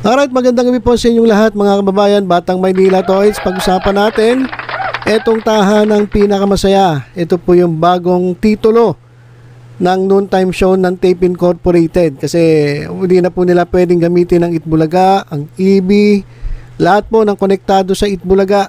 Alright, magandang gabi po sa inyong lahat mga kababayan. Batang Maynila Toys, pag-usapan natin etong tahanang pinakamasaya. Ito po yung bagong titulo ng noontime show ng Tape Incorporated. Kasi hindi na po nila pwedeng gamitin ang Itbulaga, ang EB, lahat po ng konektado sa Itbulaga,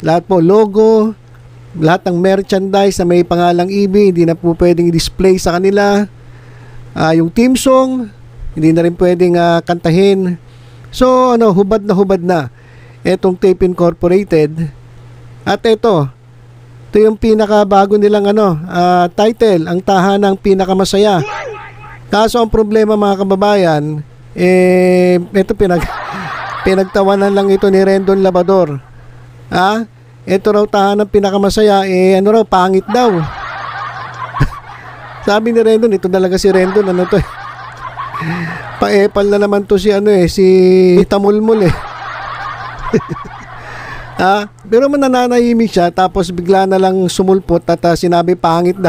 lahat po logo, lahat ng merchandise na may pangalang EB, hindi na po pwedeng i-display sa kanila. Yung theme song, hindi na rin pwedeng kantahin. So hubad na etong Tape Incorporated. At ito yung pinakabago nilang title, ang tahanang pinakamasaya. Kaso ang problema mga kababayan, ito pinagtawanan lang ito ni Rendon Labrador. Ito raw tahanang pinakamasaya, pangit daw. Sabi ni Rendon, ito talaga si Rendon, paepal na naman to si si Tamulmul pero mananahimik siya, tapos bigla na lang sumulpot at sinabi pangit na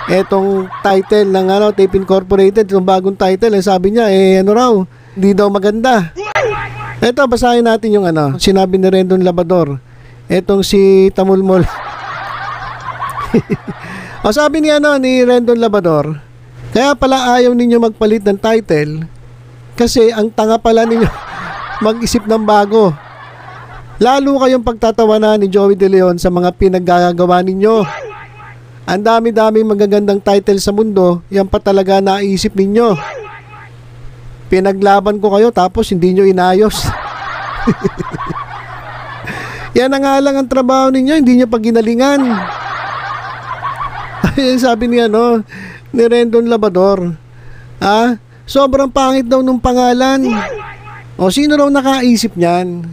etong title ng Tape Incorporated, itong bagong title. Sabi niya hindi daw maganda. Eto, basahin natin yung sinabi ni Rendon Labrador, etong si Tamulmul. Sabi ni Rendon Labrador, kaya pala ayaw ninyo magpalit ng title kasi ang tanga pala ninyo mag-isip ng bago. Lalo kayong pagtatawanan ni Joey De Leon sa mga pinaggagawa ninyo. Ang dami-daming magagandang title sa mundo, yan pa talaga naisip ninyo. Pinaglaban ko kayo tapos hindi nyo inayos. Yan na nga lang ang trabaho ninyo, hindi nyo paginalingan. Ayun sabi ni ni Rendon Labrador. Sobrang pangit daw nung pangalan. Sino raw nakaisip niyan?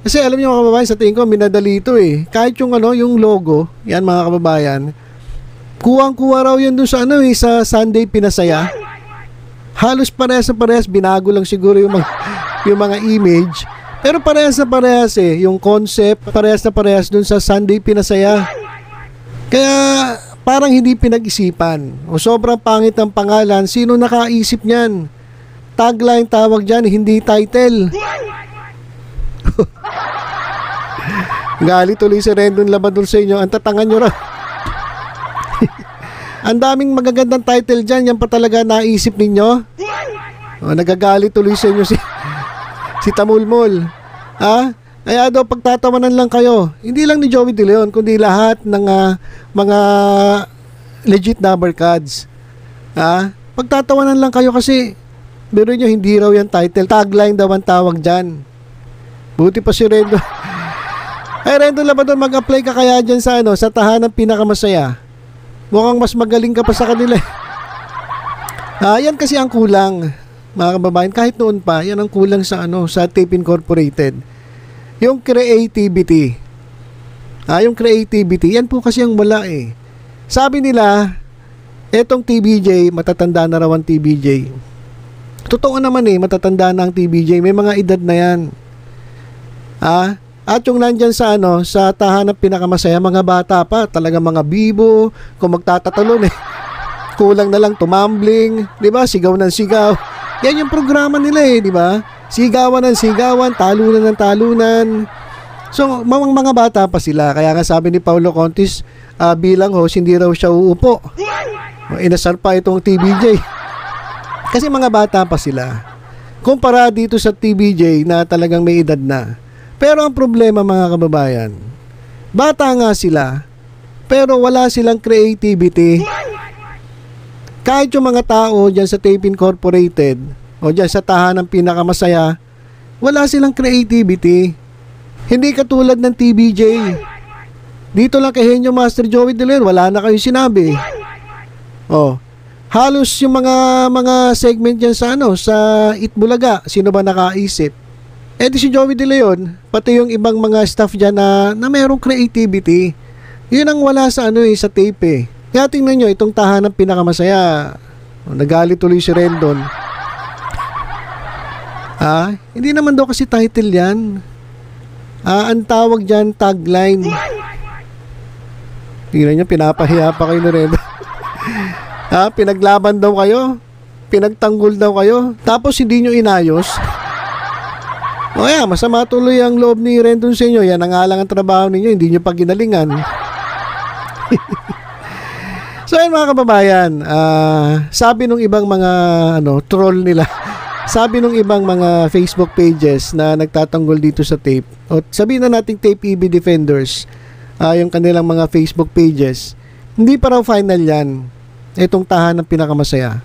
Kasi alam niyo mga kababayan, sa tingin ko minadali ito Kahit yung yung logo, yan mga kababayan, kuwang-kuwa raw yan dun sa sa Sunday Pinasaya. Halos parehas na parehas, binago lang siguro yung mga image, pero parehas na parehas yung concept, parehas na parehas dun sa Sunday Pinasaya. Kaya parang hindi pinag-isipan, sobrang pangit ng pangalan. Sino nakaisip niyan? Tagline tawag dyan, hindi title. Galit tuloy si Rendon Labrador sa inyo. Ang tatangan nyo raw. Ang daming magagandang title dyan, yan pa talaga naisip ninyo. Nagagalit tuloy sa inyo si Tamulmul. Kaya daw pagtatawanan lang kayo, hindi lang ni Joey De Leon, kundi lahat ng mga legit number cards. Pagtatawanan lang kayo kasi biro nyo, hindi raw yan title, tagline daw ang tawag dyan. Buti pa si Rendon. Rendon Labrador, mag-apply ka kaya dyan sa tahanang pinakamasaya. Mukhang mas magaling ka pa sa kanila. Yan kasi ang kulang mga kababayan, kahit noon pa, yan ang kulang sa sa Tape Incorporated. Yung creativity. Yung creativity, yan po kasi ang wala Sabi nila, etong TBJ, matatanda na raw ang TBJ. Totoo naman matatanda na ang TBJ, may mga edad na yan. At yung nandyan sa sa tahanang pinakamasaya, mga bata pa, talaga mga bibo, kung magtatatalon kulang na lang tumambling, di ba? Sigaw ng sigaw. Yan yung programa nila di ba? Sigawan ng sigawan, talunan ng talunan. So, mga bata pa sila. Kaya nga sabi ni Paulo Contis, bilang host, hindi raw siya uupo. Inasar pa itong TBJ. Kasi mga bata pa sila. Kumpara dito sa TBJ na talagang may edad na. Pero ang problema mga kababayan, bata nga sila, pero wala silang creativity. Kahit yung mga tao dyan sa Tape Incorporated o dyan sa tahanang pinakamasaya, wala silang creativity. Hindi katulad ng TBJ. Dito lang kay Henyo Master Joey De Leon, wala na kayong sinabi. Halos yung mga segment dyan sa sa Itbulaga, sino ba nakaisip? Di si Joey De Leon, pati yung ibang mga staff dyan na merong creativity. Yun ang wala sa sa tape Kaya tingnan nyo, itong tahanang pinakamasaya. Nagalit tuloy si Rendon. Hindi naman daw kasi title yan. Ang tawag dyan, tagline. Tingnan nyo, pinapahiya pa kayo ni Rendon. Pinaglaban daw kayo. Pinagtanggol daw kayo, tapos hindi nyo inayos. O kaya, masama tuloy ang loob ni Rendon sa inyo. Yan ang alang ang trabaho ninyo, hindi nyo pa ginalingan. So ayun mga kababayan, sabi nung ibang mga troll nila, sabi nung ibang mga Facebook pages na nagtatanggol dito sa tape, o sabihin na nating Tape EB Defenders, yung kanilang mga Facebook pages, hindi pa raw final yan. Itong tahanang pinakamasaya.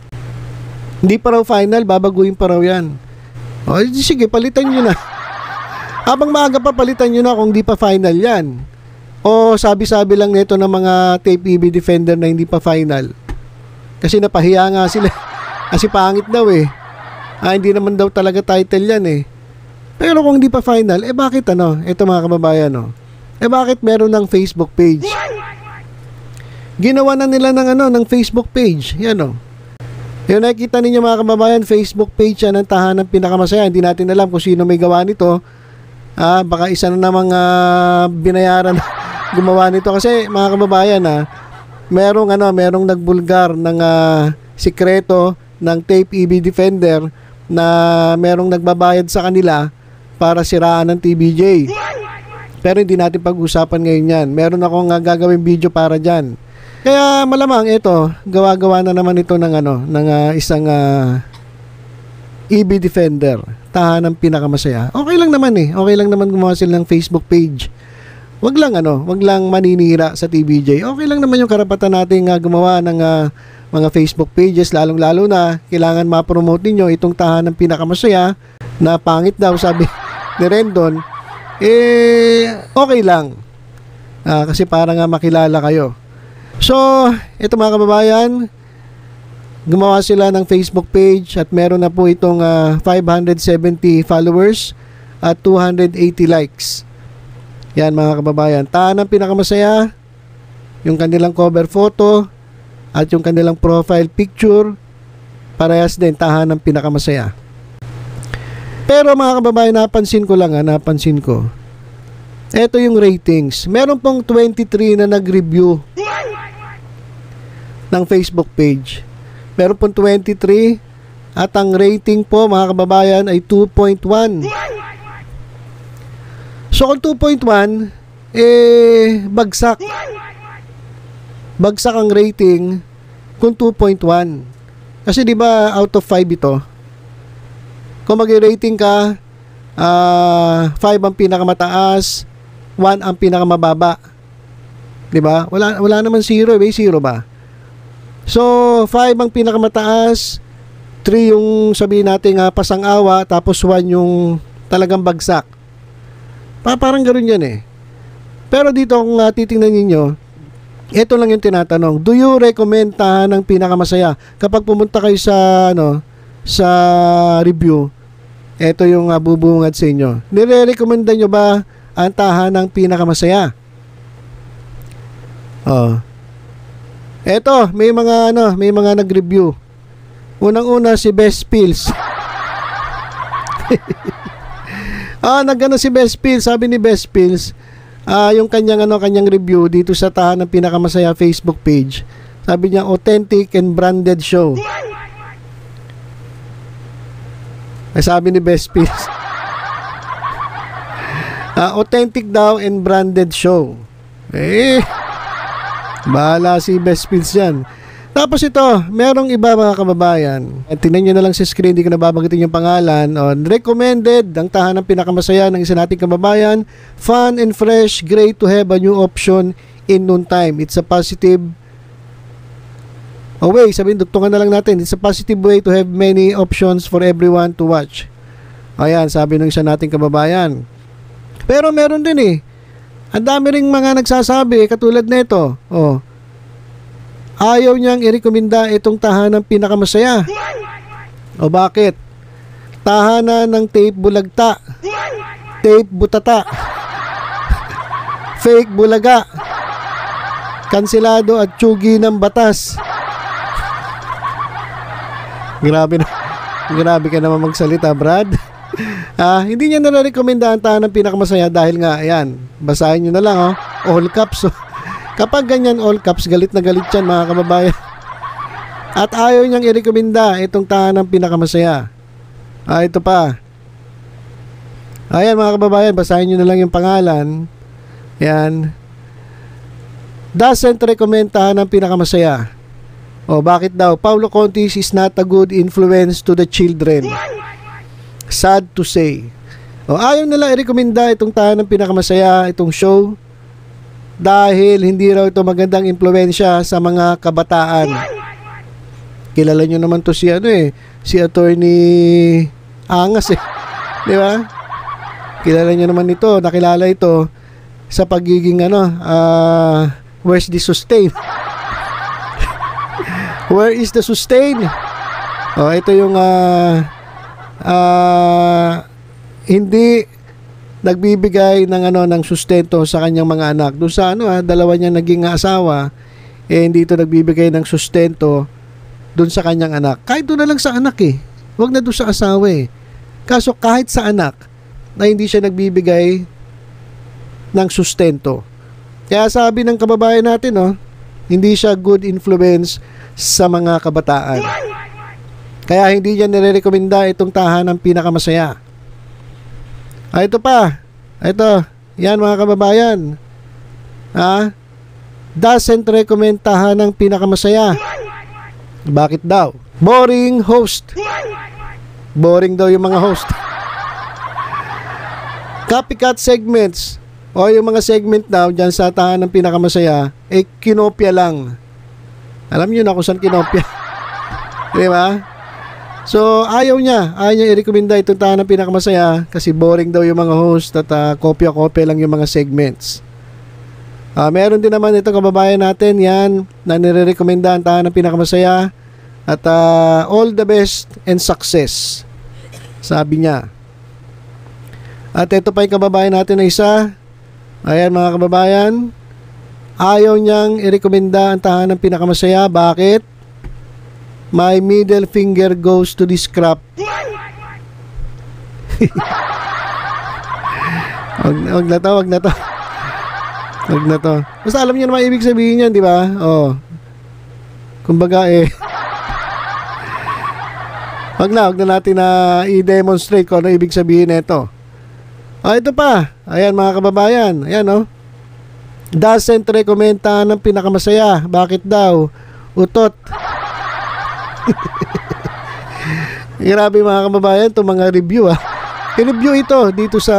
Hindi pa raw final, babaguhin pa raw yan. O sige, palitan nyo na. Habang maaga pa, palitan nyo na kung hindi pa final yan. O sabi-sabi lang nito ng mga Tape EB Defender na hindi pa final. Kasi napahiya nga sila. Kasi pangit daw eh. Hindi naman daw talaga title yan eh. Pero kung hindi pa final, bakit ito mga kababayan bakit meron ng Facebook page? Ginawa na nila ng Facebook page. Yan yung nakikita ninyo mga kababayan, Facebook page yan ng tahanang pinakamasaya. Hindi natin alam kung sino may gawa nito. Baka isa na namang binayaran gumawa nito. Kasi mga kababayan merong nagbulgar ng sikreto ng Tape EB Defender na merong nagbabayad sa kanila para siraan ng TBJ. Pero hindi natin pag-usapan ngayon yan. Meron akong gagawin video para dyan. Kaya malamang ito, gawa-gawa na naman ito ng isang EB Defender, tahanang pinakamasaya. Okay lang naman Okay lang naman gumawa sila ng Facebook page. Wag lang maninira sa TBJ. Okay lang naman yung karapatan nating gumawa ng mga Facebook pages, lalong-lalo na kailangan ma-promote ninyo itong tahanang pinakamasaya na pangit daw sabi ni Rendon. Okay lang. Kasi para nga makilala kayo. So, ito mga kababayan, gumawa sila ng Facebook page at meron na po itong 570 followers at 280 likes. Yan mga kababayan, tahanang pinakamasaya, yung kanilang cover photo at yung kanilang profile picture, parehas din tahanang pinakamasaya. Pero mga kababayan, napansin ko, ito yung ratings. Meron pong 23 na nag-review ng Facebook page. Meron pong 23 at ang rating po mga kababayan ay 2.1. So kung 2.1 bagsak. Bagsak ang rating kung 2.1. Kasi 'di ba out of 5 ito? Kung mag-rating ka 5 ang pinakamataas, 1 ang pinakamababa. 'Di ba? Wala naman 0, may 0 ba? So, 5 ang pinakamataas, 3 yung sabihin natin pasang-awa, tapos 1 yung talagang bagsak. Parang ganoon yan Pero dito kung titingnan ninyo, ito lang yung tinatanong. Do you recommend tahanang pinakamasaya? Kapag pumunta kayo sa sa review, ito yung bubungad sa inyo. Nire-recommenda nyo ba ang tahanang pinakamasaya? Eto, may mga nag-review. Unang-una si Best Pills. Nagano si Best Pills, sabi ni Best Pills, yung kanyang review dito sa tahanang pinakamasaya Facebook page. Sabi niya, authentic and branded show. Sabi ni Best Pills. Authentic daw and branded show. Bahala si Best Pills yan. Tapos ito, merong iba mga kababayan. Tingnan nyo na lang sa screen, hindi ko nababanggitin yung pangalan. Recommended, ang tahanang pinakamasaya ng isa nating kababayan. Fun and fresh, great to have a new option in noontime. It's a positive sabihin, dugtungan na lang natin. It's a positive way to have many options for everyone to watch. Ayan, sabi ng isa nating kababayan. Pero meron din ang dami ring mga nagsasabi, katulad nito. Ayaw niyang i-rekomenda itong tahanang pinakamasaya. Bakit? Tahanan ng tape bulagta, tape butata, fake bulaga, kansilado at tsugi ng batas. Grabe ka naman magsalita, Brad. Hindi niya nare-recommenda ang tahanang pinakamasaya dahil nga, ayan, basahin nyo na lang, all caps. Kapag ganyan all caps, galit na galit yan mga kababayan. At ayaw niyang irekomenda itong tahanang pinakamasaya. Ito pa. Ayan mga kababayan, basahin nyo na lang yung pangalan. Yan. Doesn't recommend tahanang pinakamasaya. Bakit daw? Paulo Contis is not a good influence to the children. Sad to say. Ayaw nila irekomenda itong tahanang pinakamasaya, itong show. Dahil hindi raw ito magandang impluwensya sa mga kabataan. Kilala nyo naman to si si Attorney Angas di ba? Kilala nyo naman ito, nakilala ito sa pagiging where's the sustain? Where is the sustain? Ito yung hindi nagbibigay ng sustento sa kanyang mga anak. Doon sa dalawa niya naging asawa, hindi ito nagbibigay ng sustento doon sa kanyang anak. Kahit doon na lang sa anak Huwag na doon sa asawa Kaso kahit sa anak na hindi siya nagbibigay ng sustento. Kaya sabi ng kababayan natin, hindi siya good influence sa mga kabataan. Kaya hindi niya nirekomenda itong tahanang pinakamasaya. Ito pa. Ito. Yan mga kababayan. Doesn't recommend tahanang pinakamasaya. Bakit daw? Boring host. Boring daw yung mga host. Copycat segments. Yung mga segment daw dyan sa tahanang pinakamasaya, kinopya lang. Alam nyo na kung saan kinopya. Di ba? So, ayaw niya i-recommenda itong tahanang pinakamasaya kasi boring daw yung mga host at kopya-kopya lang yung mga segments. Meron din naman itong kababayan natin yan na nire-recommenda ang tahanang pinakamasaya at all the best and success, sabi niya. At ito pa yung kababayan natin na isa. Ayan mga kababayan, ayaw niyang i-recommenda ang tahanang pinakamasaya. Bakit? My middle finger goes to this crap. Wag na to. Basta alam niyo naman ibig sabihin yan, di ba? Kumbaga wag na natin na i-demonstrate kung ano ibig sabihin nito. Ito pa. Ayan mga kababayan. Ayan Doesn't recommend tahanang pinakamasaya. Bakit daw? Utot. Grabe mga kababayan, itong mga review I-review ito dito sa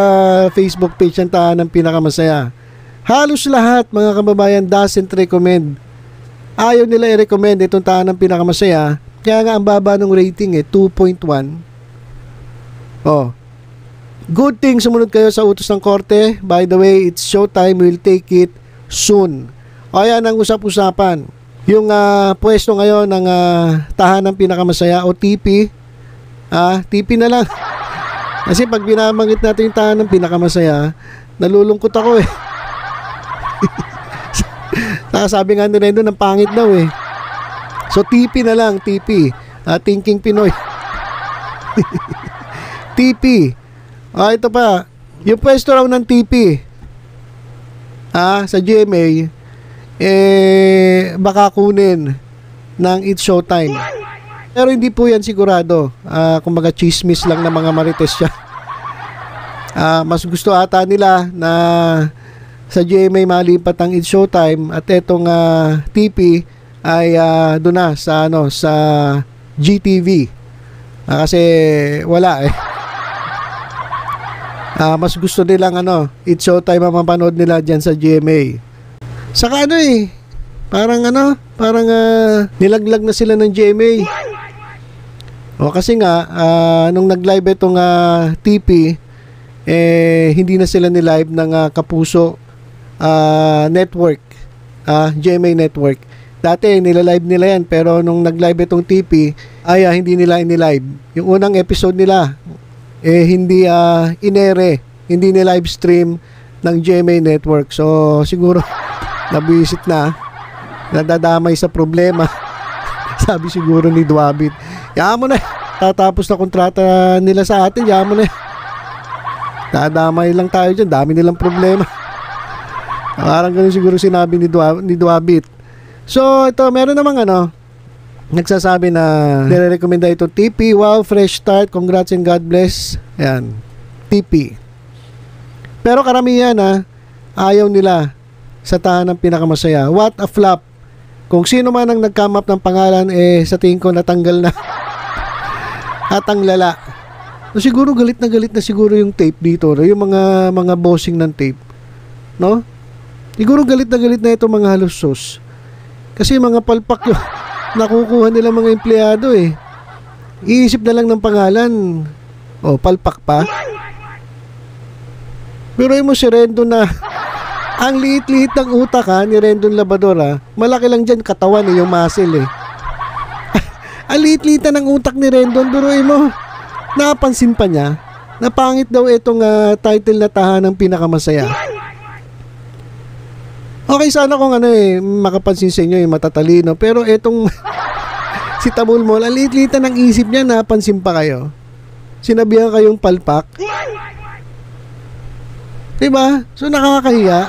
Facebook page ng tahanang pinakamasaya. Halos lahat mga kababayan doesn't recommend. Ayaw nila i-recommend itong tahanang pinakamasaya. Kaya nga ang baba ng rating 2.1. Good thing sumunod kayo sa utos ng korte. By the way, it's showtime, we'll take it soon. Ayan ang usap-usapan. Yung pwesto ngayon ng tahanang pinakamasaya o TP. TP na lang. Kasi pag binabanggit natin yung tahanang pinakamasaya, nalulungkot ako Sabi nga nila doon, ang pangit daw So TP na lang, TP. Thinking Pinoy. TP. Ito pa. Yung pwesto raw ng TP sa GMA baka kunin ng It's Showtime. Pero hindi po yan sigurado. Kumbaga chismis lang ng mga marites siya. Mas gusto ata nila na sa GMA malipat ang It's Showtime at etong TP ay doon na sa sa GTV. Kasi wala mas gusto nilang It's Showtime ang mapanood nila diyan sa GMA. Saka parang nilaglag na sila ng GMA. Kasi nga nung nag-live itong TP hindi na sila ni-live ng Kapuso network, GMA network. Dati nila-live nila yan, pero nung nag-live itong TP ay hindi nila in-live. Yung unang episode nila hindi inere, hindi ni-live stream ng GMA network. So siguro nabisit na, nadadamay sa problema. Sabi siguro ni Duabit, yaman mo na, tatapos na kontrata nila sa atin, yaman mo na, nadamay lang tayo dyan, dami nilang problema. Parang ganun siguro sinabi ni Duabit. So ito, meron namang nagsasabi na nire-recommenda ito TP. Wow, fresh start. Congrats and God bless. Ayan. TP. Pero karamihan ayaw nila sa tahanang pinakamasaya. What a flop. Kung sino man ang nag-come up ng pangalan, sa tingin ko natanggal na. At ang lala. So, siguro galit na siguro yung tape dito. Yung mga bossing ng tape. No? Siguro galit na ito mga halusos. Kasi mga palpak yung nakukuha nila mga empleyado Iisip na lang ng pangalan. Palpak pa. Pero mo si Rendon na ang liit-liit ng utak ni Rendon Labador malaki lang dyan katawan yung muscle ang liit-liit ng utak ni Rendon. Pero mo, napansin pa niya na pangit daw itong title na tahanang pinakamasaya. Okay sana kung makapansin sa inyo matatalino. Pero itong si Tabulmol, ang liit-liitan ng isip niya, napansin pa kayo. Sinabihan kayong palpak. Diba? So nakakahiya.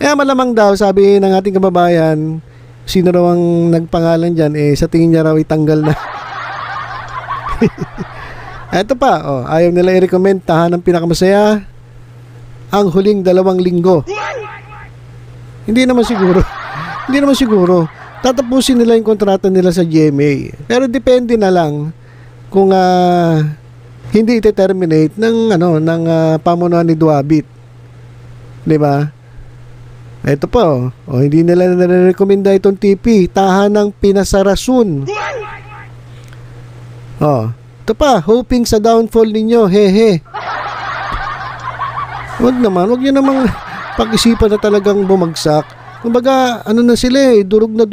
Kaya malamang daw, sabi ng ating kababayan, sino raw ang nagpangalan dyan, sa tingin niya raw itanggal na. Ito pa, ayaw nila i-recommend tahanang pinakamasaya ang huling 2 linggo. Hindi naman siguro. Tatapusin nila yung kontrata nila sa GMA. Pero depende na lang kung hindi ite-terminate ng pamunuan ni Duabit. 'Di ba? Ito pa hindi nila nare-recommenda itong TP, tahanang pinasarasun. Ito pa, hoping sa downfall ninyo, hehe. Wag niyo namang pag-isipan na talagang bumagsak. Kumbaga, na sila durog na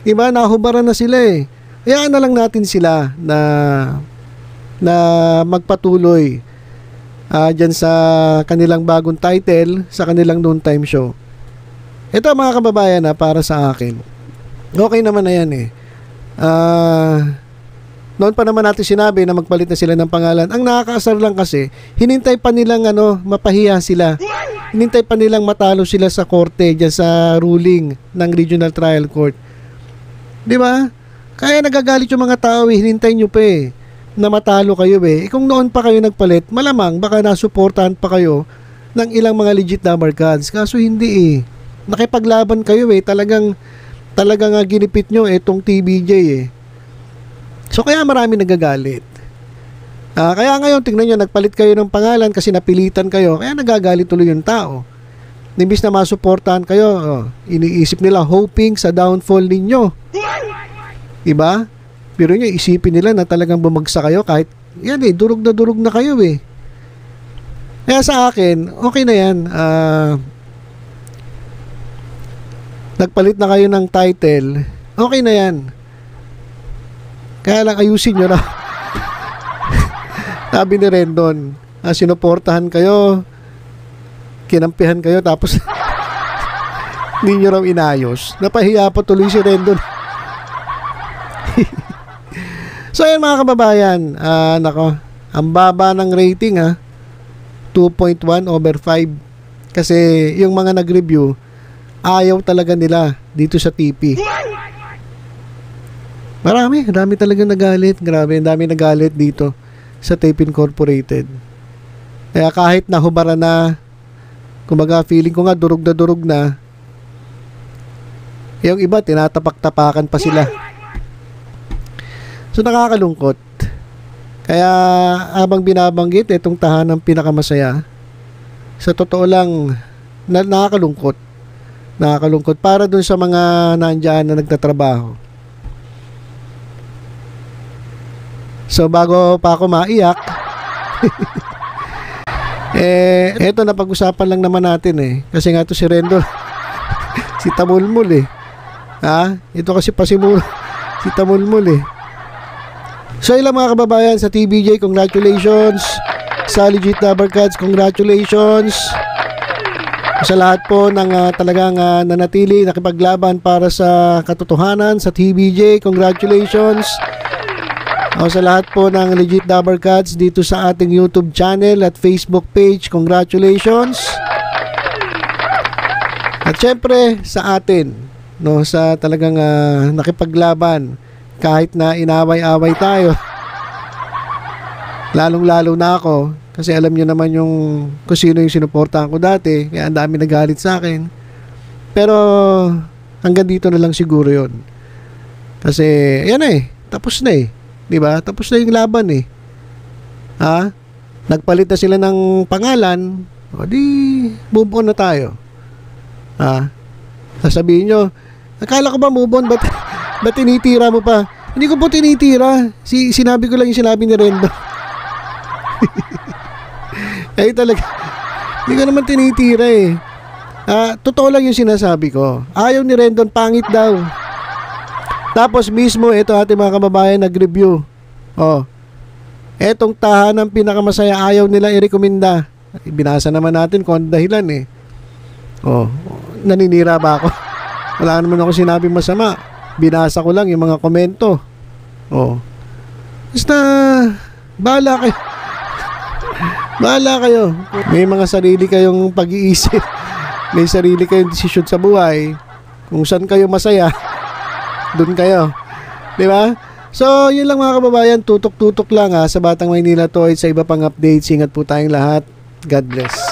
Diba? Nahubaran na sila Hayaan na lang natin sila na magpatuloy dyan sa kanilang bagong title, sa kanilang noontime show. Ito mga kababayan para sa akin. Okay naman na yan noon pa naman natin sinabi na magpalit na sila ng pangalan. Ang nakakaasar lang kasi, hinintay pa nilang mapahiya sila. Hinintay pa nilang matalo sila sa korte dyan sa ruling ng Regional Trial Court. Di ba? Kaya nagagalit yung mga tao hinintay nyo pa na matalo kayo kung noon pa kayo nagpalit, malamang baka nasuportahan pa kayo ng ilang mga legit number cards. Kaso hindi nakipaglaban kayo talagang ginipit nyo itong TBJ So kaya marami nagagalit. Kaya ngayon tingnan nyo, nagpalit kayo ng pangalan kasi napilitan kayo, kaya nagagalit tuloy yung tao. Imbis na masuportahan kayo, iniisip nila hoping sa downfall ninyo. Diba? Pero nyo, isipin nila na talagang bumagsak kayo kahit yan durog na kayo Kaya sa akin, okay na yan. Nagpalit na kayo ng title, okay na yan. Kaya lang ayusin nyo na. Sabi ni Rendon, sinuportahan kayo, kinampihan kayo, tapos hindi nyo raw inayos. Napahiya pa tuloy si Rendon. So ayan mga kababayan, ang baba ng rating 2.1/5. Kasi yung mga nag-review, ayaw talaga nila dito sa TP. Marami talaga nagalit. Grabe, dami nagalit dito sa Tape Incorporated. Kaya kahit nahubaran na, kumbaga feeling ko nga durog na, yung iba tinatapak-tapakan pa sila. So nakakalungkot. Kaya habang binabanggit itong tahanang pinakamasaya, sa totoo lang nakakalungkot. Para dun sa mga nandiyan na nagtatrabaho. So bago pa ako maiyak, eto napag-usapan lang naman natin kasi nga to si Rendon si Tamulmul ito kasi pasimul si Tamulmul So ilang mga kababayan sa TBJ, congratulations. Sa Legit Number Cards, congratulations. Sa lahat po ng talagang nanatili, nakipaglaban para sa katotohanan sa TBJ, congratulations. Sa lahat po ng Legit Number Cards dito sa ating YouTube channel at Facebook page, congratulations. At syempre sa atin no, sa talagang nakipaglaban kahit na inaway-away tayo. Lalong-lalo na ako kasi alam niyo naman yung kung sino yung sinuportahan ko dati, kaya ang dami nagalit sa akin. Pero hanggang dito na lang siguro yon. Kasi yan tapos na 'di ba? Tapos na yung laban Ha? Nagpalit na sila ng pangalan, o di move on na tayo. Sasabihin nyo, akala ko ba move on? Ba't tinitira mo pa? Hindi ko po tinitira. Sinabi ko lang yung sinabi ni Rendo. Ay talaga, hindi ko naman tinitira totoo lang yung sinasabi ko. Ayaw ni Rendon, pangit daw. Tapos mismo, ito ating mga kababayan nag-review. Etong tahanang pinakamasaya, ayaw nila i-rekomenda. Binasa naman natin kung ano dahilan naninira ba ako? Wala naman ako sinabing masama. Binasa ko lang yung mga komento. Basta, bahala kayo. Bahala kayo. May mga sarili kayong pag-iisip. May sarili kayong desisyon sa buhay. Kung saan kayo masaya, dun kayo. Diba? So, yun lang mga kababayan. Tutok-tutok lang sa Batang Maynila Toys. Sa iba pang updates, ingat po tayong lahat. God bless.